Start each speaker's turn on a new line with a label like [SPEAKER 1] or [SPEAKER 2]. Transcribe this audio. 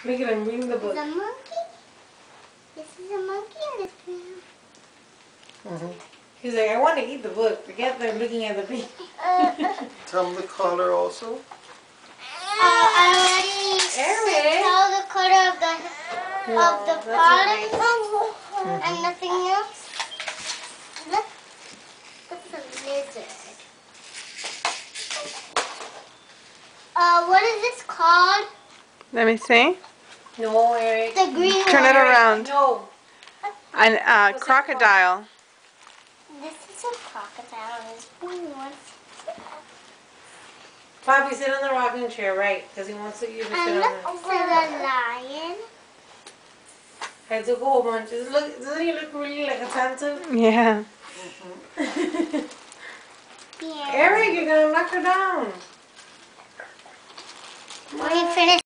[SPEAKER 1] Look at him reading the book.
[SPEAKER 2] Is a monkey? This is a monkey on the ground.
[SPEAKER 1] He's like, I want to eat the book. Forget they're looking at the picture.
[SPEAKER 3] Tell them the color also.
[SPEAKER 2] I already saw the color of the bottom and nothing else. Look, it's a lizard. What is this called?
[SPEAKER 4] Let me see.
[SPEAKER 1] No, Eric.
[SPEAKER 2] The green
[SPEAKER 4] Turn
[SPEAKER 2] one.
[SPEAKER 4] it around.
[SPEAKER 1] No.
[SPEAKER 4] A crocodile.
[SPEAKER 2] This is a crocodile. This green one.
[SPEAKER 1] Poppy, sit on the rocking chair, right? Because he wants you to sit
[SPEAKER 2] And
[SPEAKER 1] on
[SPEAKER 2] look,
[SPEAKER 1] it.
[SPEAKER 2] this is a lion.
[SPEAKER 1] I took a whole bunch. Doesn't he look really like a tattoo?
[SPEAKER 4] Yeah.
[SPEAKER 2] Yeah.
[SPEAKER 1] Eric, you're going to knock her down.
[SPEAKER 2] When you finish